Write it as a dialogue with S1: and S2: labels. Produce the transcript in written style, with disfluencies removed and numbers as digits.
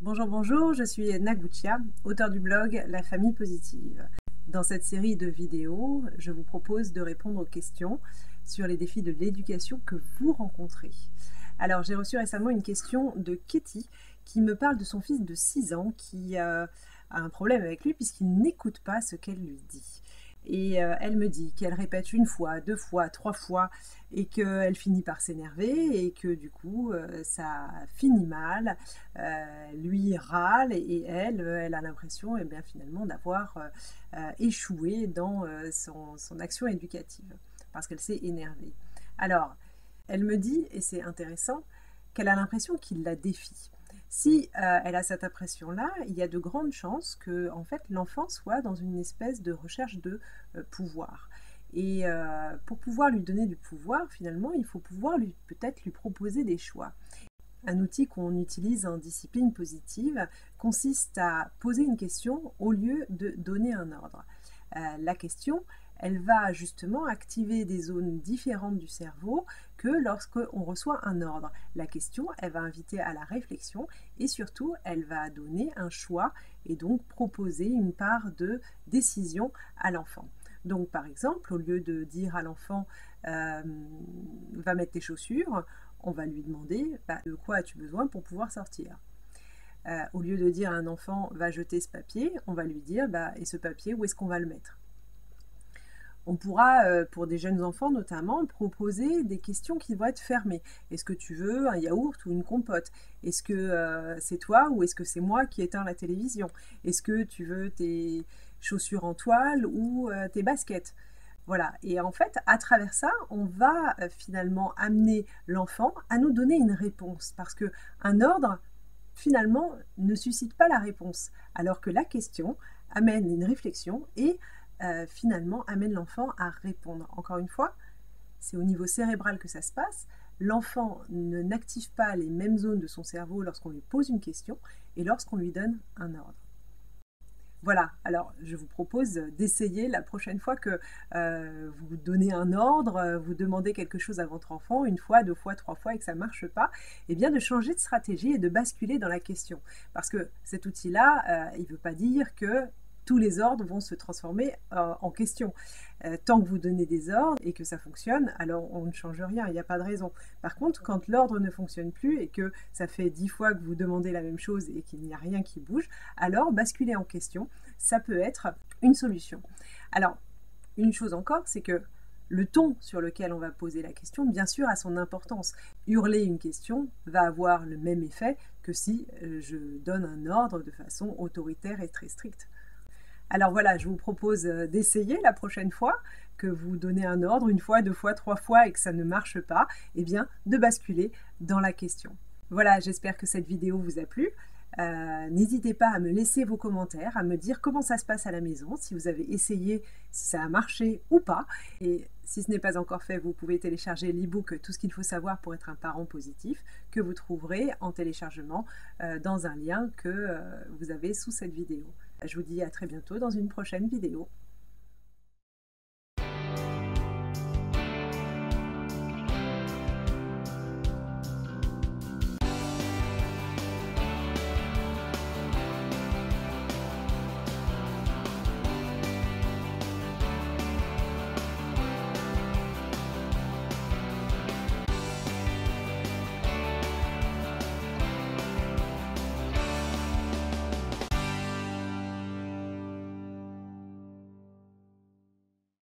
S1: Bonjour, bonjour, je suis Naguchia, auteure du blog La Famille Positive. Dans cette série de vidéos, je vous propose de répondre aux questions sur les défis de l'éducation que vous rencontrez. Alors, j'ai reçu récemment une question de Katie qui me parle de son fils de 6 ans qui a un problème avec lui puisqu'il n'écoute pas ce qu'elle lui dit. Et elle me dit qu'elle répète 1 fois, 2 fois, 3 fois et qu'elle finit par s'énerver et que du coup ça finit mal, lui râle et elle a l'impression finalement d'avoir échoué dans son action éducative parce qu'elle s'est énervée. Alors, elle me dit, et c'est intéressant, qu'elle a l'impression qu'il la défie. Si elle a cette impression-là, il y a de grandes chances que en fait, l'enfant soit dans une espèce de recherche de pouvoir. Et pour pouvoir lui donner du pouvoir, finalement, il faut pouvoir peut-être lui proposer des choix. Un outil qu'on utilise en discipline positive consiste à poser une question au lieu de donner un ordre. La question, elle va justement activer des zones différentes du cerveau que lorsqu'on reçoit un ordre. La question, elle va inviter à la réflexion et surtout, elle va donner un choix et donc proposer une part de décision à l'enfant. Donc par exemple, au lieu de dire à l'enfant va mettre tes chaussures, on va lui demander de quoi as-tu besoin pour pouvoir sortir. Au lieu de dire à un enfant va jeter ce papier, on va lui dire et ce papier, où est-ce qu'on va le mettre? On pourra, pour des jeunes enfants notamment, proposer des questions qui vont être fermées. Est-ce que tu veux un yaourt ou une compote? Est-ce que c'est toi ou est-ce que c'est moi qui éteins la télévision? Est-ce que tu veux tes chaussures en toile ou tes baskets? Voilà, et en fait, à travers ça, on va finalement amener l'enfant à nous donner une réponse, parce qu'un ordre, finalement, ne suscite pas la réponse, alors que la question amène une réflexion et finalement amène l'enfant à répondre. Encore une fois, c'est au niveau cérébral que ça se passe. L'enfant n'active pas les mêmes zones de son cerveau lorsqu'on lui pose une question et lorsqu'on lui donne un ordre. Voilà, alors je vous propose d'essayer la prochaine fois que vous donnez un ordre, vous demandez quelque chose à votre enfant, 1 fois, 2 fois, 3 fois et que ça ne marche pas, eh bien de changer de stratégie et de basculer dans la question. Parce que cet outil-là, il ne veut pas dire que tous les ordres vont se transformer en question. Tant que vous donnez des ordres et que ça fonctionne, alors on ne change rien, il n'y a pas de raison. Par contre, quand l'ordre ne fonctionne plus et que ça fait 10 fois que vous demandez la même chose et qu'il n'y a rien qui bouge, alors basculer en question, ça peut être une solution. Alors, une chose encore, c'est que le ton sur lequel on va poser la question, bien sûr, a son importance. Hurler une question va avoir le même effet que si je donne un ordre de façon autoritaire et très stricte. Alors voilà, je vous propose d'essayer la prochaine fois que vous donnez un ordre 1 fois, 2 fois, 3 fois et que ça ne marche pas, eh bien de basculer dans la question. Voilà, j'espère que cette vidéo vous a plu. N'hésitez pas à me laisser vos commentaires, à me dire comment ça se passe à la maison, si vous avez essayé, si ça a marché ou pas. Et si ce n'est pas encore fait, vous pouvez télécharger l'e-book Tout ce qu'il faut savoir pour être un parent positif, que vous trouverez en téléchargement dans un lien que vous avez sous cette vidéo. Je vous dis à très bientôt dans une prochaine vidéo.